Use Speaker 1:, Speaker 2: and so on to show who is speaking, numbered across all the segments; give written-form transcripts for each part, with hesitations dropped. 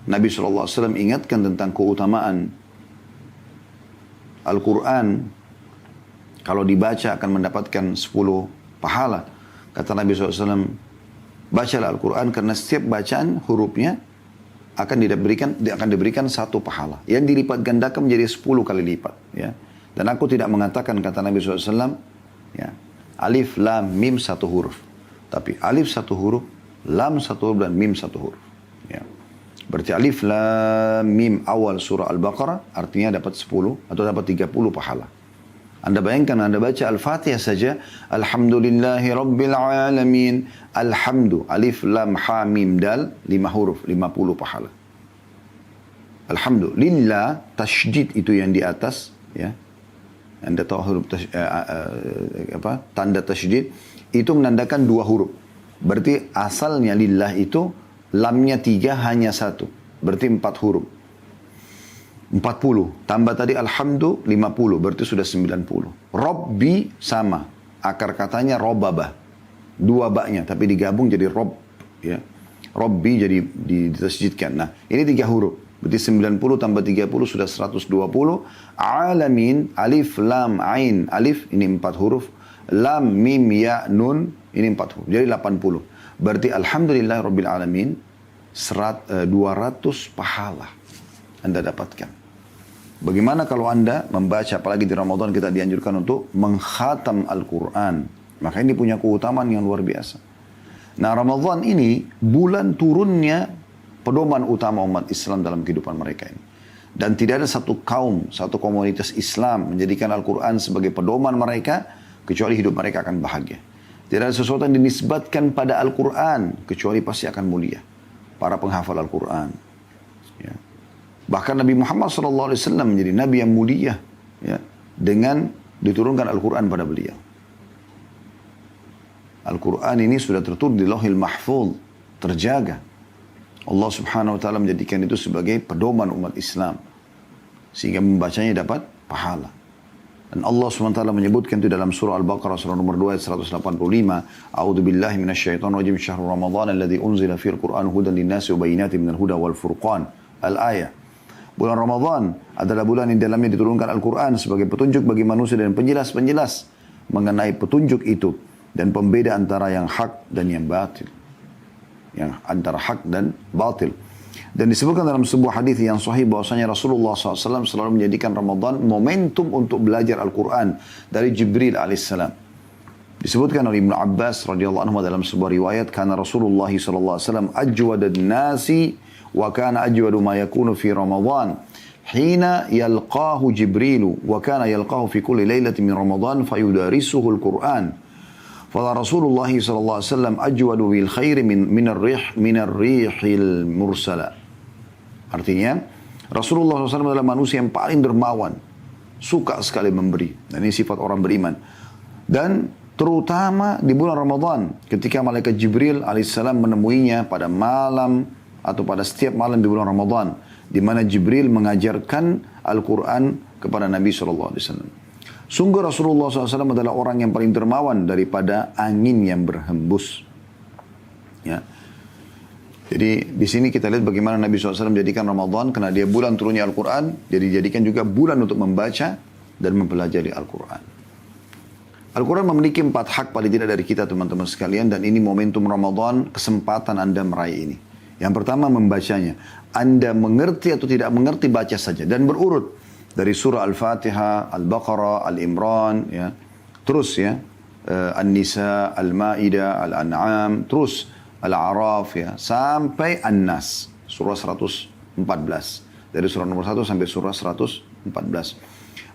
Speaker 1: Nabi SAW ingatkan tentang keutamaan Al-Quran. Kalau dibaca akan mendapatkan 10 pahala. Kata Nabi SAW, bacalah Al-Quran karena setiap bacaan hurufnya akan diberikan 1 pahala. Yang dilipat gandakan menjadi 10 kali lipat. Ya. Dan aku tidak mengatakan, kata Nabi SAW, ya, alif, lam, mim 1 huruf. Tapi alif 1 huruf, lam 1 huruf, dan mim 1 huruf. Ya. Berarti alif, lam, mim awal surah Al-Baqarah artinya dapat 10 atau dapat 30 pahala. Anda bayangkan, Anda baca Al-Fatihah saja, Alhamdulillahi Rabbil Alamin, Alhamdu, alif, lam, ha, mim, dal, 5 huruf, 50 pahala. Alhamdulillah, tasydid itu yang di atas, ya. Anda tahu huruf tanda tasydid itu menandakan 2 huruf. Berarti asalnya lillah itu lamnya 3 hanya 1. Berarti 4 huruf. 40. Tambah tadi alhamdu 50. Berarti sudah 90. Robbi sama. Akar katanya robabah. 2 baknya tapi digabung jadi rob. Ya. Robbi jadi ditasydidkan. Nah ini 3 huruf. Berarti 90 tambah 30 sudah 120. Alamin, alif, lam, ain, alif, ini 4 huruf. Lam, mim, ya, nun, ini 4 huruf. Jadi 80. Berarti Alhamdulillah Rabbil Alamin, 200 pahala Anda dapatkan. Bagaimana kalau Anda membaca, apalagi di Ramadan kita dianjurkan untuk mengkhatam Al-Quran. Maka ini punya keutamaan yang luar biasa. Nah Ramadan ini, bulan turunnya pedoman utama umat Islam dalam kehidupan mereka ini. Dan tidak ada satu kaum, satu komunitas Islam menjadikan Al-Quran sebagai pedoman mereka, kecuali hidup mereka akan bahagia. Tidak ada sesuatu yang dinisbatkan pada Al-Quran, kecuali pasti akan mulia. Para penghafal Al-Quran. Ya. Bahkan Nabi Muhammad SAW menjadi Nabi yang mulia. Ya, dengan diturunkan Al-Quran pada beliau. Al-Quran ini sudah tertulis di Lauhil Mahfuz, terjaga. Allah Subhanahu wa taala menjadikan itu sebagai pedoman umat Islam sehingga membacanya dapat pahala. Dan Allah Subhanahu wa taala menyebutkan itu dalam surah Al-Baqarah surah nomor 2 ayat 185, A'udzubillahi minasyaitonir rajim, syahrul ramadhan alladzi unzila fil Qur'an hudan lin-nasi wa bayyinatin minal huda wal furqan. Al-ayah. Bulan Ramadan adalah bulan yang dalamnya diturunkan Al-Quran sebagai petunjuk bagi manusia dan penjelas-penjelas mengenai petunjuk itu dan pembeda antara yang hak dan yang batil. Yang antara hak dan batil. Dan disebutkan dalam sebuah hadis yang sahih bahwasanya Rasulullah SAW selalu menjadikan Ramadan momentum untuk belajar Al-Quran dari Jibril alaihissalam. Disebutkan oleh Ibnu Abbas radhiyallahu anhu dalam sebuah riwayat, karena Rasulullah SAW ajwadan nasi wa kana ajwadu ma yakunu fi Ramadan hina yalqahu Jibrilu wa kana yalqahu fi kulli lailatin min Ramadan fayudarisuhu Al-Quran. Fala Rasulullah sallallahu alaihi wasallam ajwadu bil khairi min ar-rihil mursala. Artinya Rasulullah SAW adalah manusia yang paling dermawan, suka sekali memberi. Dan ini sifat orang beriman. Dan terutama di bulan Ramadan ketika malaikat Jibril alaihissalam menemuinya pada malam atau pada setiap malam di bulan Ramadan, di mana Jibril mengajarkan Al-Quran kepada Nabi SAW. Sungguh Rasulullah SAW adalah orang yang paling dermawan daripada angin yang berhembus. Ya. Jadi di sini kita lihat bagaimana Nabi SAW menjadikan Ramadan karena dia bulan turunnya Al-Quran, jadi dijadikan juga bulan untuk membaca dan mempelajari Al-Quran. Al-Quran memiliki 4 hak paling tidak dari kita teman-teman sekalian, dan ini momentum Ramadan, kesempatan Anda meraih ini. Yang pertama membacanya. Anda mengerti atau tidak mengerti, baca saja dan berurut. Dari surah Al-Fatihah, Al-Baqarah, Al-Imran, ya. Terus ya, An-Nisa, Al-Ma'idah, Al-An'am, terus Al-A'raf, ya, sampai An-Nas, surah 114. Dari surah nomor 1 sampai surah 114.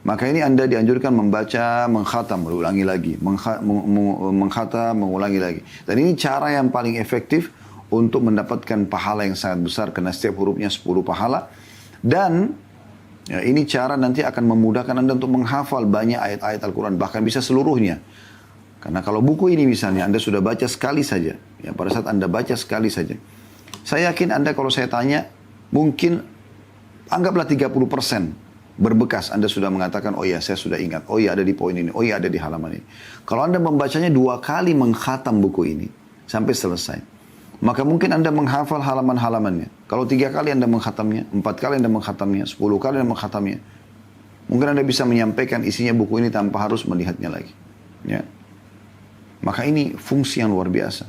Speaker 1: Maka ini Anda dianjurkan membaca, mengkhatam, mengulangi lagi, mengkhatam, mengulangi lagi. Dan ini cara yang paling efektif untuk mendapatkan pahala yang sangat besar, karena setiap hurufnya 10 pahala. Dan ya, ini cara nanti akan memudahkan Anda untuk menghafal banyak ayat-ayat Al-Quran, bahkan bisa seluruhnya. Karena kalau buku ini misalnya Anda sudah baca sekali saja, ya, pada saat Anda baca sekali saja, saya yakin Anda kalau saya tanya, mungkin anggaplah 30% berbekas. Anda sudah mengatakan, oh ya saya sudah ingat, oh ya ada di poin ini, oh ya ada di halaman ini. Kalau Anda membacanya 2 kali mengkhatam buku ini, sampai selesai, maka mungkin Anda menghafal halaman-halamannya. Kalau 3 kali Anda menghatamnya, 4 kali Anda menghatamnya, 10 kali Anda menghatamnya, mungkin Anda bisa menyampaikan isinya buku ini tanpa harus melihatnya lagi. Ya. Maka ini fungsi yang luar biasa.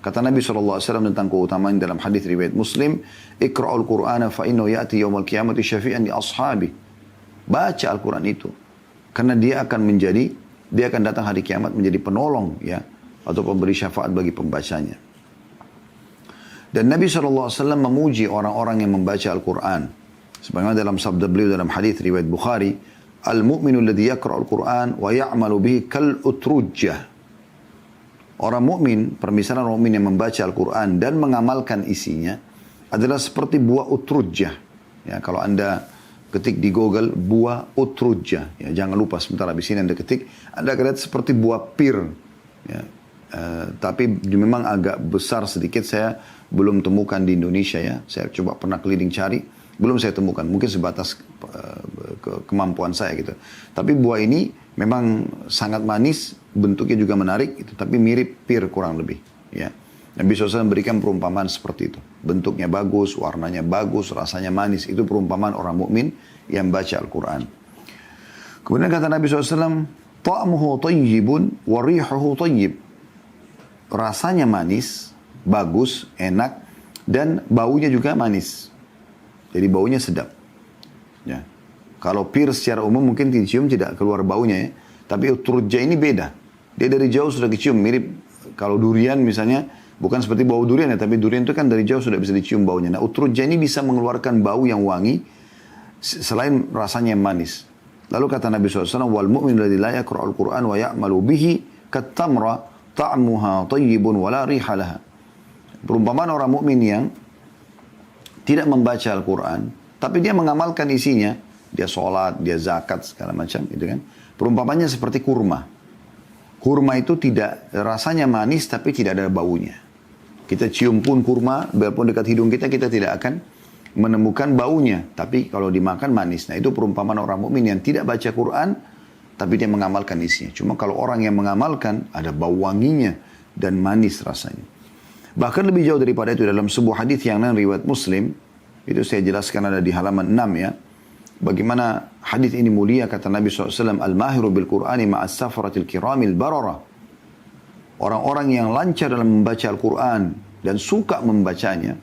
Speaker 1: Kata Nabi SAW tentang keutamaan dalam hadis riwayat Muslim, Iqra'ul Qur'ana fa innahu ya'ti yawmal qiyamati syafi'an li ashabi. Baca Al-Quran itu. Karena dia akan datang hari kiamat menjadi penolong, ya, atau pemberi syafaat bagi pembacanya. Dan Nabi SAW memuji orang-orang yang membaca Al-Quran. Sebagaimana dalam sabda beliau dalam hadis riwayat Bukhari, Al-mu'minu alladhi yaqra'ul Qur'an wa ya'malu bihi kal utrujjah. Orang mukmin, permisalan orang mukmin yang membaca Al-Quran dan mengamalkan isinya adalah seperti buah utrujjah. Ya, kalau Anda ketik di Google buah utrujjah, ya, jangan lupa sebentar habis ini Anda ketik, Anda akan lihat seperti buah pir. Ya, tapi memang agak besar sedikit, saya belum temukan di Indonesia ya. Saya coba pernah keliling cari, belum saya temukan. Mungkin sebatas kemampuan saya gitu. Tapi buah ini memang sangat manis, bentuknya juga menarik, itu, tapi mirip pir kurang lebih. Ya. Nabi SAW berikan perumpamaan seperti itu. Bentuknya bagus, warnanya bagus, rasanya manis. Itu perumpamaan orang mukmin yang baca Al-Quran. Kemudian kata Nabi SAW, ta'muhu tayyibun wa rihuhu tayyib. Rasanya manis, bagus, enak, dan baunya juga manis. Jadi baunya sedap. Ya. Kalau pir secara umum mungkin dicium tidak keluar baunya ya. Tapi utrujjah ini beda. Dia dari jauh sudah dicium, mirip kalau durian misalnya, bukan seperti bau durian ya, tapi durian itu kan dari jauh sudah bisa dicium baunya. Nah, utrujjah ini bisa mengeluarkan bau yang wangi, selain rasanya yang manis. Lalu kata Nabi SAW, wal mu'min alladhi la yaqra'ul Qur'an wa ya'malu bihi kat-tamra ta'muha tayyibun wa la riha laha. Perumpamaan orang mukmin yang tidak membaca Al-Quran, tapi dia mengamalkan isinya, dia sholat, dia zakat, segala macam, itu kan. Perumpamannya seperti kurma. Kurma itu tidak rasanya manis, tapi tidak ada baunya. Kita cium pun kurma, biarpun dekat hidung kita, kita tidak akan menemukan baunya. Tapi kalau dimakan manis. Nah, itu perumpamaan orang mukmin yang tidak baca Quran, tapi dia mengamalkan isinya. Cuma kalau orang yang mengamalkan, ada bau wanginya dan manis rasanya. Bahkan lebih jauh daripada itu, dalam sebuah hadis yang lain riwayat Muslim, itu saya jelaskan ada di halaman 6 ya. Bagaimana hadis ini mulia, kata Nabi SAW, Al-mahiru bil-Qur'ani ma'as safaratil kiramil barara. Orang-orang yang lancar dalam membaca Al-Quran dan suka membacanya,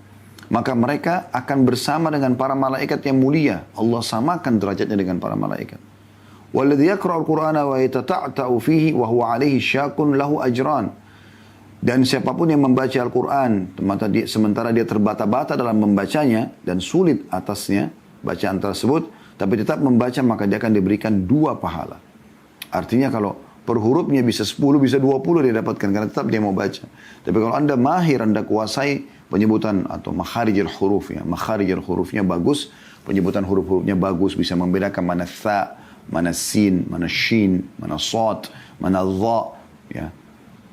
Speaker 1: maka mereka akan bersama dengan para malaikat yang mulia. Allah samakan derajatnya dengan para malaikat. Walladhi yakra'ul Qur'ana wa yatata'ta'u fihi wa huwa alaihi syakun lahu ajran. Dan siapapun yang membaca Al-Quran, sementara dia terbata-bata dalam membacanya dan sulit atasnya bacaan tersebut, tapi tetap membaca, maka dia akan diberikan 2 pahala. Artinya kalau per hurufnya bisa 10, bisa 20 dia dapatkan, karena tetap dia mau baca. Tapi kalau Anda mahir, Anda kuasai penyebutan atau makharijul huruf, ya, makharijul hurufnya bagus, penyebutan huruf-hurufnya bagus, bisa membedakan mana tha, mana sin, mana shin, mana sod, mana dha, ya,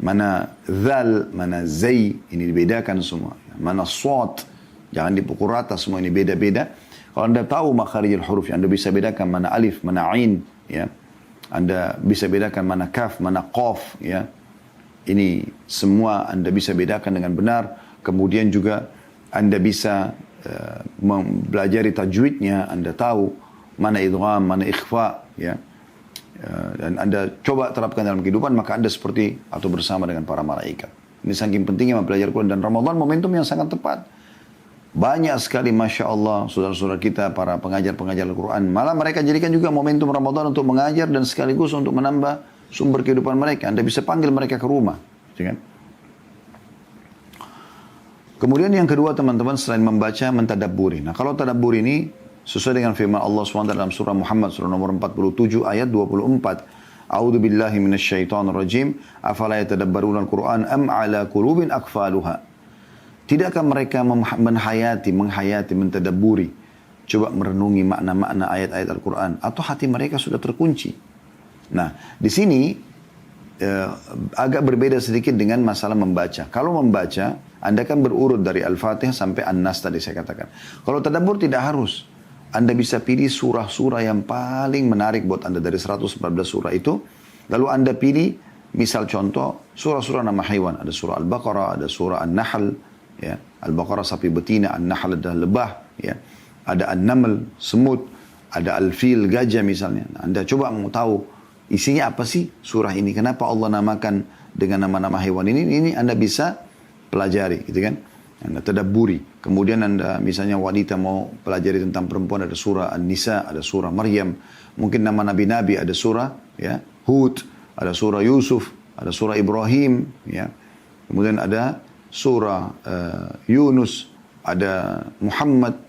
Speaker 1: mana zal, mana zai, ini dibedakan semua. Mana sod, jangan dipukul rata, semua ini beda-beda. Kalau Anda tahu makharijul huruf, Anda bisa bedakan mana alif, mana ain, ya. Anda bisa bedakan mana kaf, mana qaf, ya. Ini semua Anda bisa bedakan dengan benar. Kemudian juga Anda bisa mempelajari tajwidnya, Anda tahu mana idgham, mana ikhfa, ya. Dan Anda coba terapkan dalam kehidupan, maka Anda seperti atau bersama dengan para malaikat. Ini saking pentingnya mempelajari Quran, dan Ramadan momentum yang sangat tepat. Banyak sekali Masya Allah saudara-saudara kita para pengajar-pengajar Al-Quran. Malah mereka jadikan juga momentum Ramadan untuk mengajar dan sekaligus untuk menambah sumber kehidupan mereka. Anda bisa panggil mereka ke rumah. Kan? Kemudian yang kedua teman-teman, selain membaca, mentadabburi. Nah, kalau tadabbur ini sesuai dengan firman Allah SWT dalam surah Muhammad surah nomor 47 ayat 24. A'udzu billahi minasyaitonir rajim. Afala yatadabbaruna al-Qur'an am 'ala qulubin aqfaluha. Tidakkah mereka menghayati, mentadabburi, coba merenungi makna-makna ayat-ayat Al-Quran, atau hati mereka sudah terkunci? Nah, di sini agak berbeda sedikit dengan masalah membaca. Kalau membaca, Anda kan berurut dari Al-Fatihah sampai An-Nas tadi saya katakan. Kalau tadabbur tidak harus. Anda bisa pilih surah-surah yang paling menarik buat Anda dari 114 surah itu. Lalu Anda pilih, misal contoh, surah-surah nama hewan. Ada surah Al-Baqarah, ada surah An-Nahl, ya. Al-Baqarah sapi betina, An-Nahl adalah lebah, ya. Ada An-Naml, semut, ada Al-Fil, gajah misalnya. Nah, Anda coba mau tahu isinya apa sih surah ini? Kenapa Allah namakan dengan nama-nama hewan ini? Ini Anda bisa pelajari, gitu kan? Anda tadabburi. Kemudian Anda misalnya wanita mau pelajari tentang perempuan, ada surah An-Nisa, ada surah Maryam. Mungkin nama nabi-nabi ada surah ya Hud, ada surah Yusuf, ada surah Ibrahim, ya. Kemudian ada surah Yunus, ada Muhammad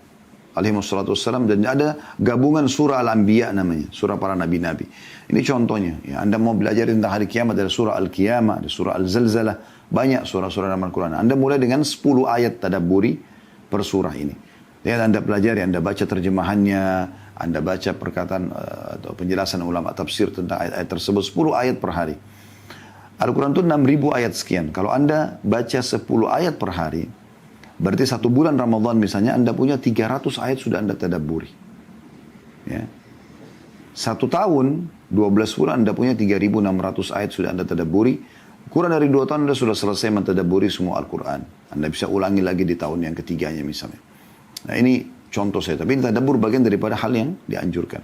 Speaker 1: alaihi wassalatu wassalam, dan ada gabungan surah Al-Anbiya namanya, surah para nabi-nabi. Ini contohnya. Ya, Anda mau belajar tentang hari kiamat, ada surah Al-Qiyamah, ada surah Al-Zalzalah, banyak surah-surah dalam Al-Quran. Anda mulai dengan 10 ayat tadabburi per surah ini. Ya, Anda pelajari, Anda baca terjemahannya, Anda baca perkataan atau penjelasan ulama tafsir tentang ayat-ayat tersebut, 10 ayat per hari. Al-Quran itu 6.000 ayat sekian. Kalau Anda baca 10 ayat per hari, berarti 1 bulan Ramadan misalnya, Anda punya 300 ayat sudah Anda tadabburi. Ya. 1 tahun, 12 bulan Anda punya 3.600 ayat sudah Anda tadabburi. Kurang dari 2 tahun Anda sudah selesai mentadabburi semua Al-Quran. Anda bisa ulangi lagi di tahun yang ketiganya misalnya. Nah ini contoh saya. Tapi tadabbur bagian daripada hal yang dianjurkan.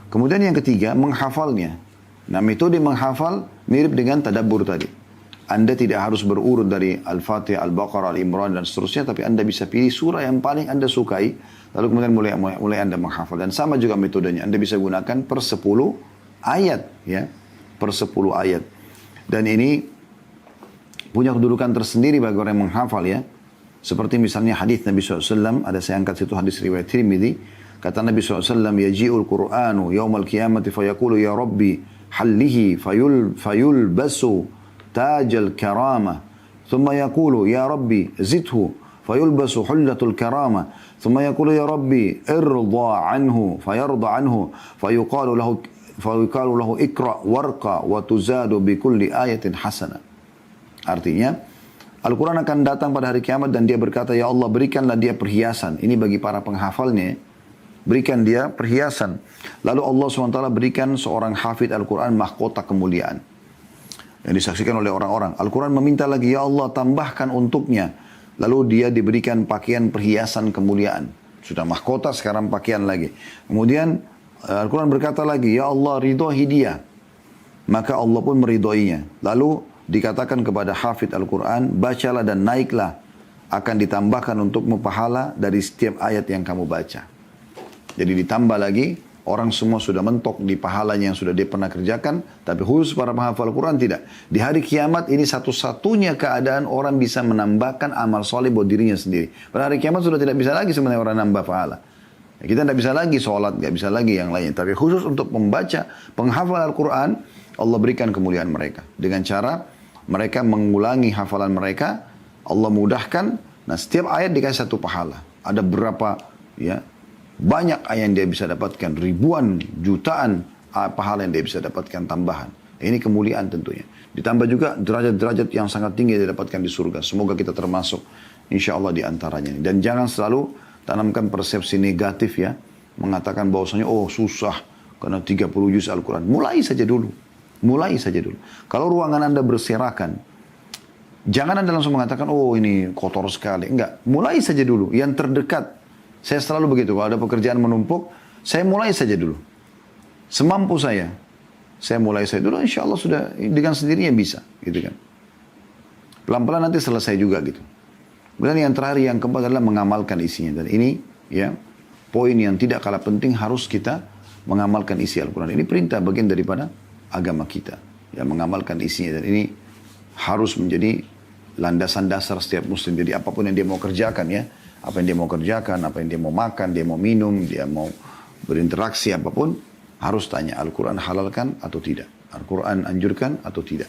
Speaker 1: Kemudian yang ketiga, menghafalnya. Nah metode menghafal mirip dengan tadabbur tadi. Anda tidak harus berurut dari Al-Fatihah, Al-Baqarah, Al-Imran dan seterusnya. Tapi Anda bisa pilih surah yang paling Anda sukai. Lalu kemudian mulai Anda menghafal. Dan sama juga metodenya. Anda bisa gunakan per 10 ayat. Ya, per 10 ayat. Dan ini punya kedudukan tersendiri bagi orang yang menghafal ya. Seperti misalnya hadis Nabi SAW. Ada saya angkat situ hadis riwayat Tirmidzi. Kata Nabi SAW. Yaji'ul Qur'anu yawmal qiyamati fayaqulu ya Rabbi hallihi fayulbasu tajal karamah. Thumma yaqulu ya Rabbi zidhu fayulbasu hullatul karamah. Thumma yaqulu ya Rabbi irda anhu fayarda anhu. Fayuqalu lahu ikra warqa wa tuzadu bi kulli ayatin hasanah. Artinya Al-Quran akan datang pada hari kiamat dan dia berkata, ya Allah berikanlah dia perhiasan. Ini bagi para penghafalnya. Berikan dia perhiasan. Lalu Allah SWT berikan seorang hafid Al-Quran mahkota kemuliaan. Yang disaksikan oleh orang-orang. Al-Quran meminta lagi, ya Allah tambahkan untuknya. Lalu dia diberikan pakaian perhiasan kemuliaan. Sudah mahkota, sekarang pakaian lagi. Kemudian Al-Quran berkata lagi, ya Allah ridhoi dia. Maka Allah pun meridhoinya. Lalu dikatakan kepada hafid Al-Quran, bacalah dan naiklah. Akan ditambahkan untukmu pahala dari setiap ayat yang kamu baca. Jadi ditambah lagi, orang semua sudah mentok di pahalanya yang sudah dia pernah kerjakan. Tapi khusus para penghafal Al-Quran tidak. Di hari kiamat ini satu-satunya keadaan orang bisa menambahkan amal soleh buat dirinya sendiri. Pada hari kiamat sudah tidak bisa lagi sebenarnya orang nambah pahala. Kita tidak bisa lagi sholat, tidak bisa lagi yang lain. Tapi khusus untuk membaca, penghafal Al-Quran, Allah berikan kemuliaan mereka. Dengan cara mereka mengulangi hafalan mereka, Allah mudahkan. Nah setiap ayat dikasih satu pahala. Ada berapa ya, banyak ayat yang dia bisa dapatkan, ribuan, jutaan pahala yang dia bisa dapatkan tambahan. Ini kemuliaan tentunya. Ditambah juga derajat-derajat yang sangat tinggi yang didapatkan di surga. Semoga kita termasuk insya Allah di antaranya. Dan jangan selalu tanamkan persepsi negatif ya. Mengatakan bahwasanya oh susah karena 30 juz Al-Quran. Mulai saja dulu. Mulai saja dulu. Kalau ruangan Anda berserakan, jangan Anda langsung mengatakan oh ini kotor sekali. Enggak. Mulai saja dulu. Yang terdekat. Saya selalu begitu, kalau ada pekerjaan menumpuk, saya mulai saja dulu. Semampu saya mulai saja dulu, insya Allah sudah dengan sendirinya bisa. Gitu kan. Pelan-pelan nanti selesai juga gitu. Kemudian yang terakhir, yang keempat adalah mengamalkan isinya. Dan ini ya poin yang tidak kalah penting, harus kita mengamalkan isi Al-Quran. Ini perintah bagian daripada agama kita. Ya, mengamalkan isinya. Dan ini harus menjadi landasan dasar setiap muslim. Jadi apapun yang dia mau kerjakan ya, apa yang dia mau kerjakan, apa yang dia mau makan, dia mau minum, dia mau berinteraksi apapun, harus tanya Al-Quran halalkan atau tidak. Al-Quran anjurkan atau tidak.